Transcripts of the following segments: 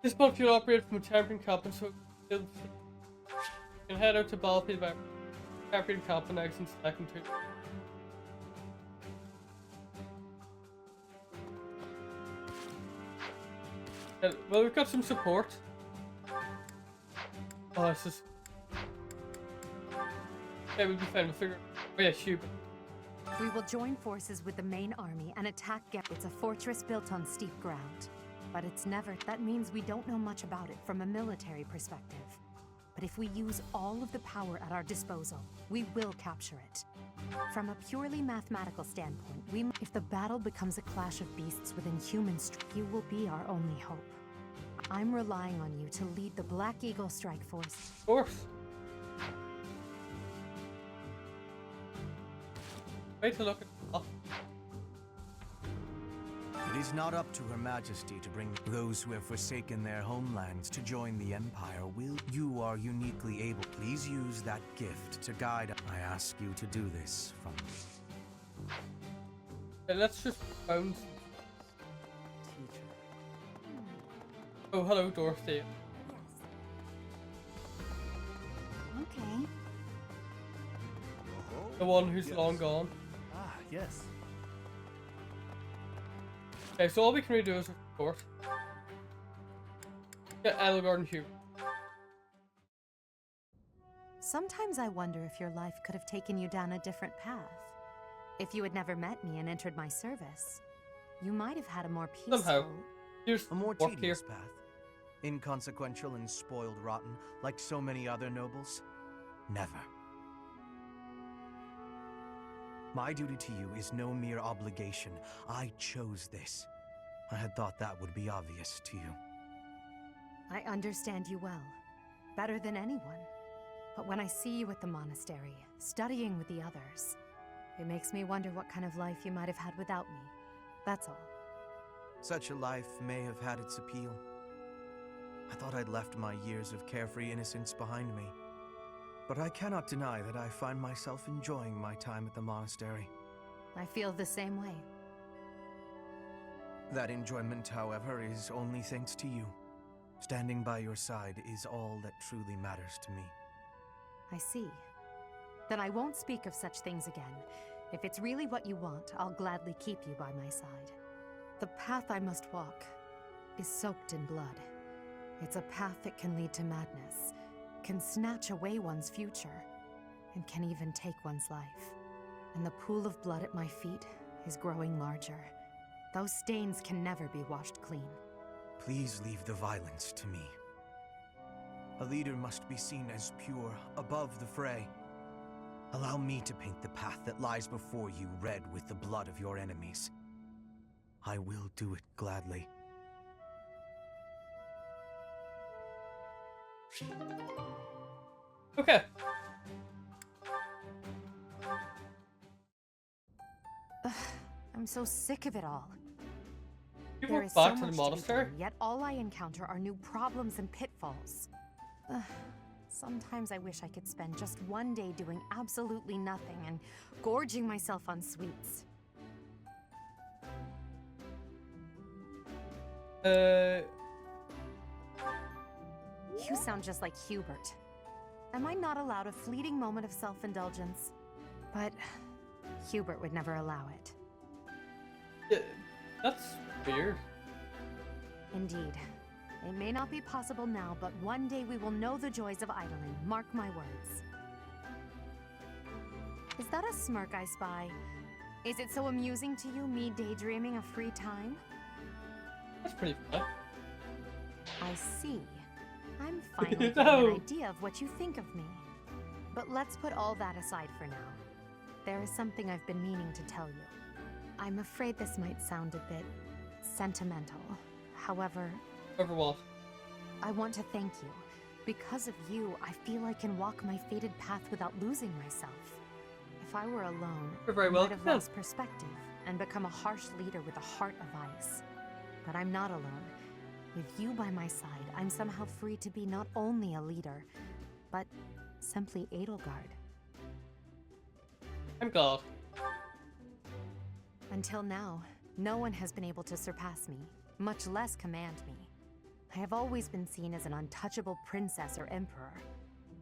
This boat fuel operated from a tampering camp, and so you can head out to Battlefield by tampering camp and exit second two. Well, we've got some support. Oh, this is. Yeah, we'll be fine. We'll figure. Oh yeah, Hubert. We will join forces with the main army and attack It's a fortress built on steep ground. But it's never... That means we don't know much about it from a military perspective. But if we use all of the power at our disposal, we will capture it. From a purely mathematical standpoint, if the battle becomes a clash of beasts within human strength, you will be our only hope. I'm relying on you to lead the Black Eagle Strike Force. Of course. Wait to look at. Oh. It is not up to Her Majesty to bring those who have forsaken their homelands to join the Empire. You are uniquely able. Please use that gift to guide. I ask you to do this from me. Okay, let's just bounce. Oh, hello, Dorothy. Yes. Okay. The one who's long gone. Ah, yes. Okay, so all we can really do is report. Get Edelgard and Hubert. Sometimes I wonder if your life could have taken you down a different path. If you had never met me and entered my service, you might have had a more peaceful... Somehow. Here's A more work tedious here. path. Inconsequential and spoiled rotten, like so many other nobles. Never. My duty to you is no mere obligation. I chose this. I had thought that would be obvious to you. I understand you well, better than anyone. But when I see you at the monastery, studying with the others, it makes me wonder what kind of life you might have had without me. That's all. Such a life may have had its appeal. I thought I'd left my years of carefree innocence behind me. But I cannot deny that I find myself enjoying my time at the monastery. I feel the same way. That enjoyment, however, is only thanks to you. Standing by your side is all that truly matters to me. I see. Then I won't speak of such things again. If it's really what you want, I'll gladly keep you by my side. The path I must walk is soaked in blood. It's a path that can lead to madness, can snatch away one's future, and can even take one's life. And the pool of blood at my feet is growing larger. Those stains can never be washed clean. Please leave the violence to me. A leader must be seen as pure, above the fray. Allow me to paint the path that lies before you red with the blood of your enemies. I will do it gladly. Okay. I'm so sick of it all. You There went is so back to the much be monastery? done, yet all I encounter are new problems and pitfalls. Sometimes I wish I could spend just one day doing absolutely nothing and gorging myself on sweets. You sound just like Hubert. Am I not allowed a fleeting moment of self-indulgence? But Hubert would never allow it. Yeah, that's weird. Indeed. It may not be possible now, but one day we will know the joys of idling. Mark my words. Is that a smirk I spy? Is it so amusing to you, me daydreaming of free time? That's pretty fun. I see. I'm finally getting No. an idea of what you think of me. But let's put all that aside for now. There is something I've been meaning to tell you. I'm afraid this might sound a bit sentimental. However, Over what? I want to thank you. Because of you, I feel I can walk my fated path without losing myself. If I were alone, You're very I might have welcome. lost perspective and become a harsh leader with a heart of ice. But I'm not alone. With you by my side, I'm somehow free to be not only a leader, but simply Edelgard. I'm glad. Until now, no one has been able to surpass me, much less command me. I have always been seen as an untouchable princess or emperor.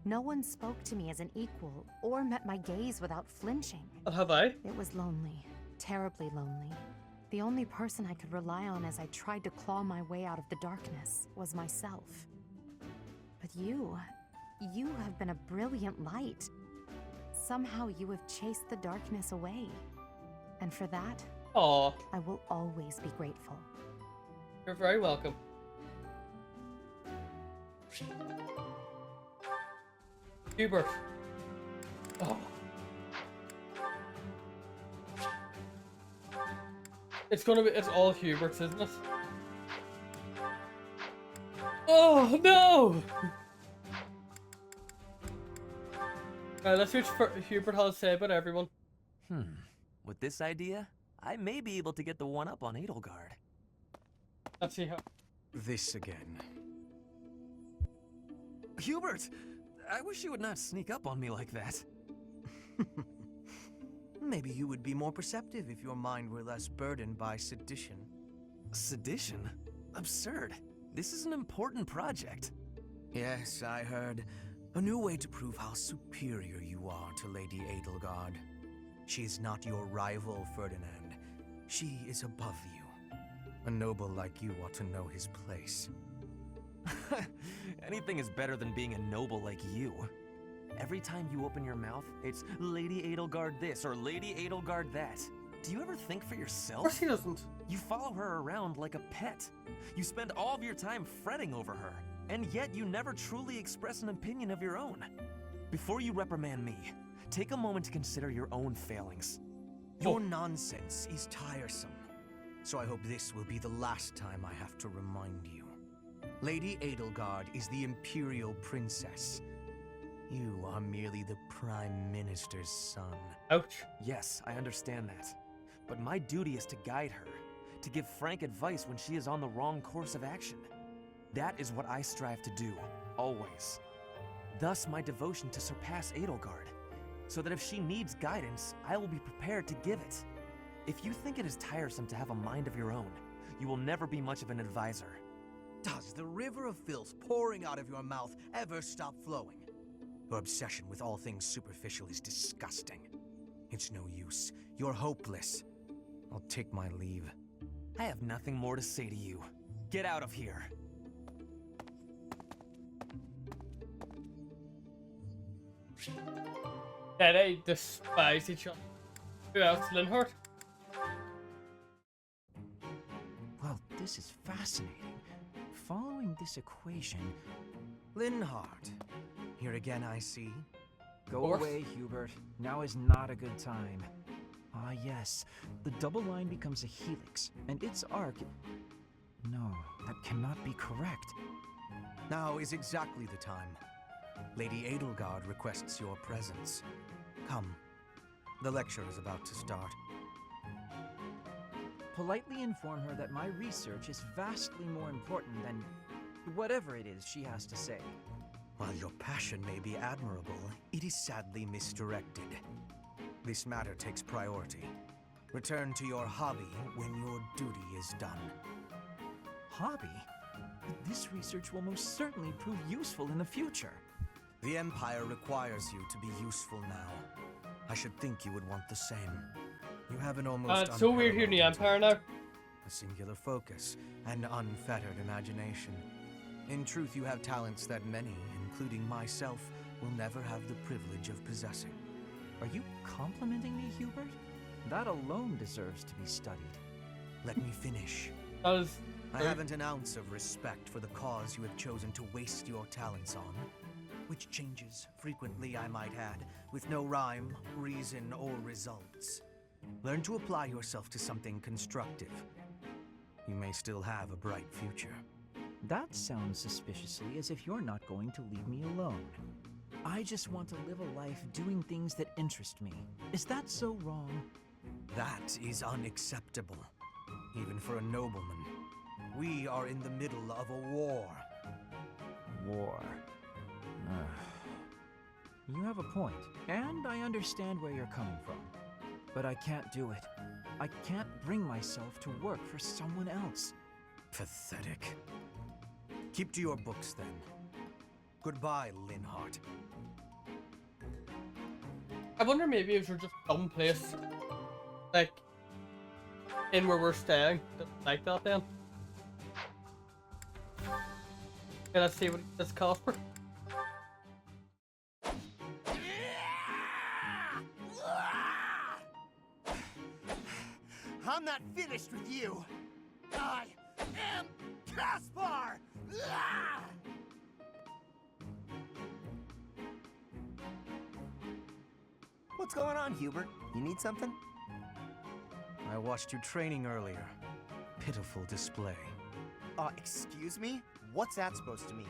No one spoke to me as an equal or met my gaze without flinching. And have I? It was lonely, terribly lonely. The only person I could rely on as I tried to claw my way out of the darkness was myself. But you have been a brilliant light. Somehow you have chased the darkness away. And for that, Aw, I will always be grateful. you're very welcome. Hubert. Oh. It's all Hubert's, isn't it? Oh no! Alright, let's see what Hubert has to say about everyone. With this idea, I may be able to get the one up on Edelgard. Let's see how. This again. Hubert! I wish you would not sneak up on me like that. Maybe you would be more perceptive if your mind were less burdened by sedition. Sedition? Absurd. This is an important project. Yes, I heard. A new way to prove how superior you are to Lady Edelgard. She is not your rival, Ferdinand. She is above you. A noble like you ought to know his place. Anything is better than being a noble like you. Every time you open your mouth, it's Lady Edelgard this or Lady Edelgard that. Do you ever think for Of yourself? course he doesn't. You follow her around like a pet. You spend all of your time fretting over her, and yet you never truly express an opinion of your own. Before you reprimand me, take a moment to consider your own failings. Your nonsense is tiresome, so I hope this will be the last time I have to remind you. Lady Edelgard is the Imperial Princess. You are merely the Prime Minister's son. Ouch. Yes, I understand that. But my duty is to guide her, to give frank advice when she is on the wrong course of action. That is what I strive to do, always. Thus my devotion to surpass Edelgard, so that if she needs guidance, I will be prepared to give it. If you think it is tiresome to have a mind of your own, you will never be much of an advisor. Does the river of filth pouring out of your mouth ever stop flowing? Your obsession with all things superficial is disgusting. It's no use. You're hopeless. I'll take my leave. I have nothing more to say to you. Get out of here. Yeah, they despise each other. Who else? Linhart? Well, this is fascinating. Following this equation... Linhart. Here again, I see. Go course. away, Hubert. Now is not a good time. Ah, yes. The double line becomes a helix, and its arc... No, that cannot be correct. Now is exactly the time. Lady Edelgard requests your presence. Come. The lecture is about to start. Politely inform her that my research is vastly more important than whatever it is she has to say. While your passion may be admirable, it is sadly misdirected. This matter takes priority. Return to your hobby when your duty is done. Hobby? This research will most certainly prove useful in the future. The Empire requires you to be useful now. I should think you would want the same. You have an almost It's so weird here in the Empire now. a singular focus, and unfettered imagination. In truth, you have talents that many, including myself, will never have the privilege of possessing. Are you complimenting me, Hubert? That alone deserves to be studied. Let me finish. That was. I haven't an ounce of respect for the cause you have chosen to waste your talents on, which changes frequently, I might add, with no rhyme, reason, or results. Learn to apply yourself to something constructive. You may still have a bright future. That sounds suspiciously as if you're not going to leave me alone. I just want to live a life doing things that interest me. Is that so wrong? That is unacceptable, even for a nobleman. We are in the middle of a war. War. You have a point, and I understand where you're coming from. But I can't do it. I can't bring myself to work for someone else. Pathetic. Keep to your books then. Goodbye, Linhardt. I wonder maybe if we're just some place, like, in where we're staying, like that then. Okay, let's see what this costs for. I'm not finished with you. I am Caspar! What's going on, Hubert? You need something? I watched you training earlier. Pitiful display. Excuse me? What's that supposed to mean?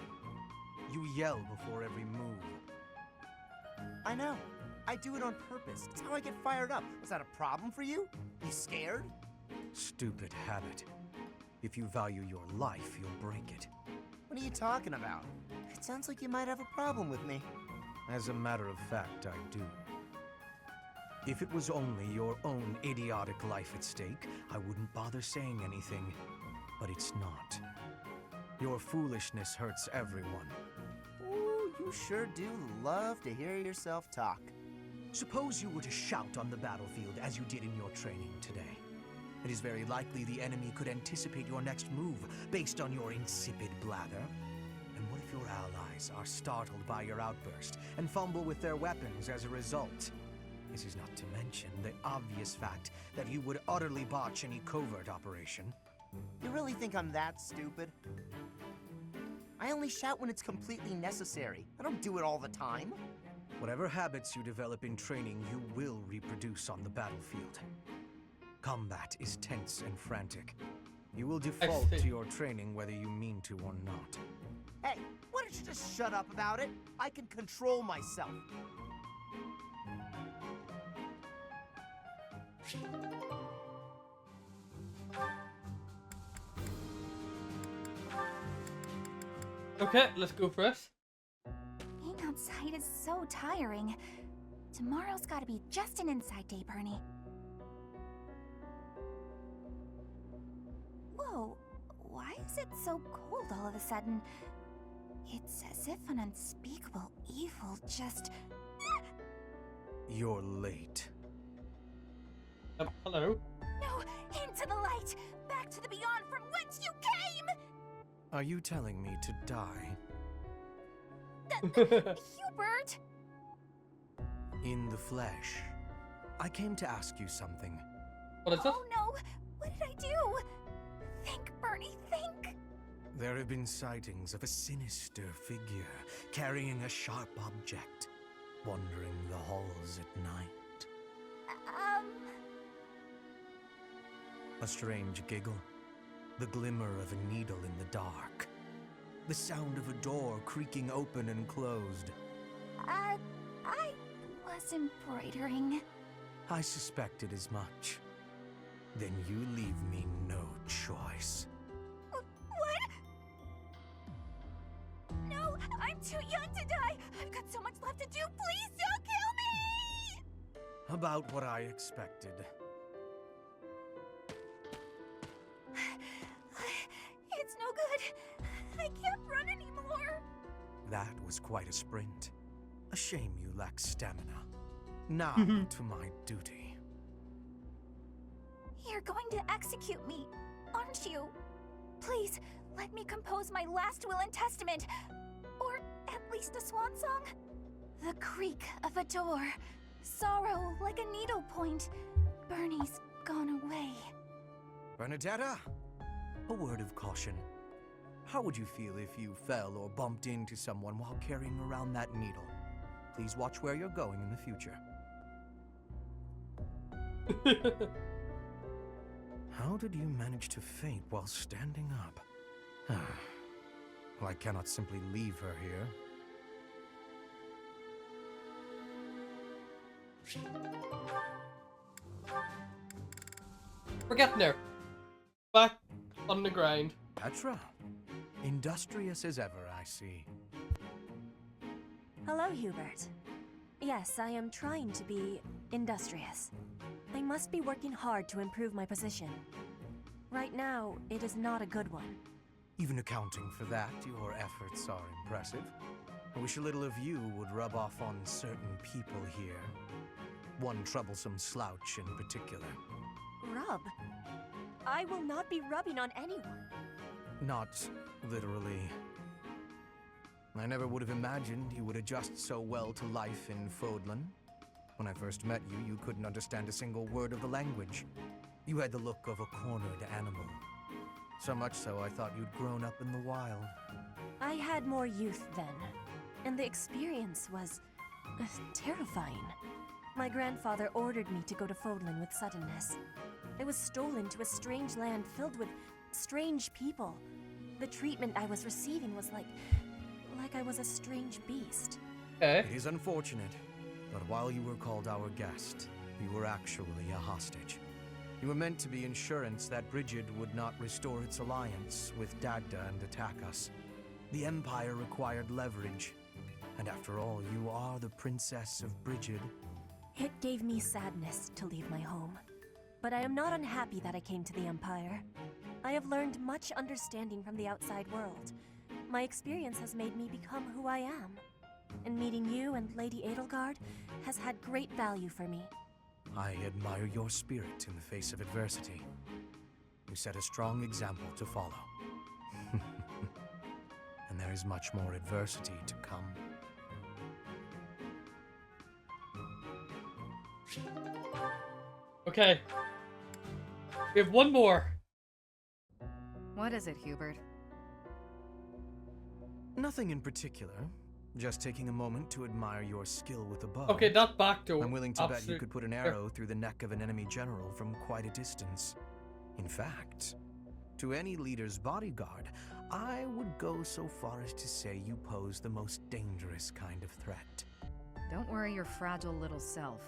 You yell before every move. I know. I do it on purpose. It's how I get fired up. Was that a problem for you? You scared? Stupid habit. If you value your life, you'll break it. What are you talking about? It sounds like you might have a problem with me. As a matter of fact, I do. If it was only your own idiotic life at stake, I wouldn't bother saying anything. But it's not. Your foolishness hurts everyone. Ooh, you sure do love to hear yourself talk. Suppose you were to shout on the battlefield as you did in your training today. It is very likely the enemy could anticipate your next move based on your insipid blather. And what if your allies are startled by your outburst and fumble with their weapons as a result? This is not to mention the obvious fact that you would utterly botch any covert operation. You really think I'm that stupid? I only shout when it's completely necessary. I don't do it all the time. Whatever habits you develop in training, you will reproduce on the battlefield. Combat is tense and frantic. You will default to your training whether you mean to or not. Hey, why don't you just shut up about it? I can control myself. Okay, let's go for this. Being outside is so tiring. Tomorrow's gotta be just an inside day, Bernie. Whoa, why is it so cold all of a sudden? It's as if an unspeakable evil just... You're late. Hello? No, into the light! Back to the beyond from whence you came! Are you telling me to die? Hubert! In the flesh. I came to ask you something. What is it? Oh no, what did I do? Think, Bernie, think! There have been sightings of a sinister figure carrying a sharp object, wandering the halls at night. A strange giggle, the glimmer of a needle in the dark, the sound of a door creaking open and closed. I was embroidering. I suspected as much. Then you leave me no choice. What? No, I'm too young to die. I've got so much left to do. Please don't kill me! About what I expected. It's no good. I can't run anymore. That was quite a sprint. A shame you lack stamina. Now to my duty. You're going to execute me, aren't you? Please, let me compose my last will and testament. Or at least a swan song. The creak of a door. Sorrow like a needle point. Bernie's gone away. Bernadetta, a word of caution. How would you feel if you fell or bumped into someone while carrying around that needle? Please watch where you're going in the future. How did you manage to faint while standing up? Well, I cannot simply leave her here. We're getting there. Back on the grind. Petra, industrious as ever, I see. Hello, Hubert. Yes, I am trying to be industrious. I must be working hard to improve my position. Right now, it is not a good one. Even accounting for that, your efforts are impressive. I wish a little of you would rub off on certain people here. One troublesome slouch in particular. Rub? I will not be rubbing on anyone. Not literally. I never would have imagined you would adjust so well to life in Fodlan. When I first met you, you couldn't understand a single word of the language. You had the look of a cornered animal. So much so, I thought you'd grown up in the wild. I had more youth then, and the experience was terrifying. My grandfather ordered me to go to Fodlan with suddenness. I was stolen to a strange land filled with strange people. The treatment I was receiving was like I was a strange beast. It is unfortunate, but while you were called our guest, you were actually a hostage. You were meant to be insurance that Brigid would not restore its alliance with Dagda and attack us. The Empire required leverage, and after all, you are the Princess of Brigid. It gave me sadness to leave my home, but I am not unhappy that I came to the Empire. I have learned much understanding from the outside world. My experience has made me become who I am, and meeting you and Lady Edelgard has had great value for me. I admire your spirit in the face of adversity. You set a strong example to follow. And there is much more adversity to come. Okay. We have one more. What is it, Hubert? Nothing in particular. Just taking a moment to admire your skill with the bow. Okay, not back door. I'm willing to bet you Absolute- could put an arrow through the neck of an enemy general from quite a distance. In fact, to any leader's bodyguard, I would go so far as to say you pose the most dangerous kind of threat. Don't worry your fragile little self.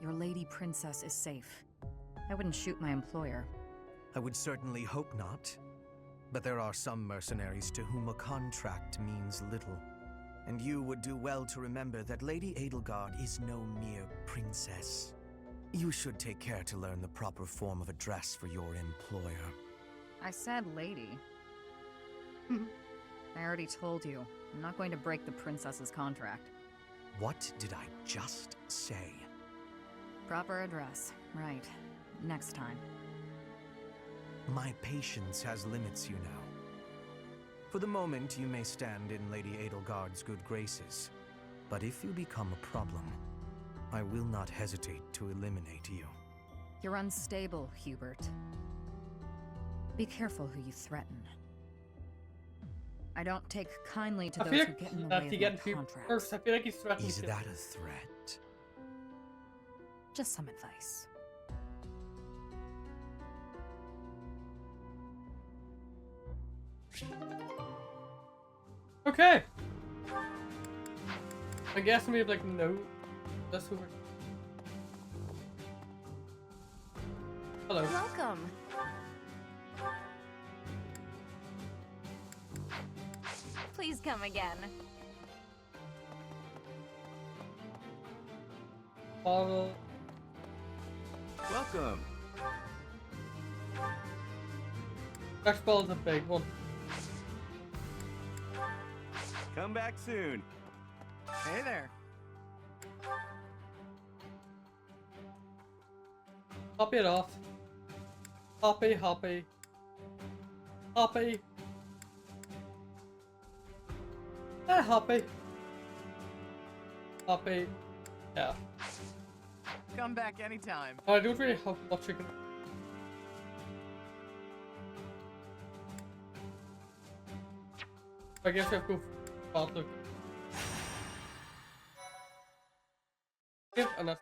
Your lady princess is safe. I wouldn't shoot my employer. I would certainly hope not. But there are some mercenaries to whom a contract means little. And you would do well to remember that Lady Edelgard is no mere princess. You should take care to learn the proper form of address for your employer. I said lady. I already told you. I'm not going to break the princess's contract. What did I just say? Proper address. Right. Next time. My patience has limits, you know. For the moment, you may stand in Lady Edelgard's good graces. But if you become a problem, I will not hesitate to eliminate you. You're unstable, Hubert. Be careful who you threaten. I don't take kindly to I those feel who get in the like way he of getting my people contracts. first. I feel like he's threatening Is to- that a threat? Just some advice. Okay. I guess we have like no. That's who we're. Hello. Welcome. Please come again. Bottle. Welcome. Next ball is a big one. Come back soon. Hey there. Copy it off. Hoppy, hoppy. Hoppy. Hoppy. Hoppy. Yeah. Come back anytime. I don't really have much you can. I guess we have to go for look. Give enough.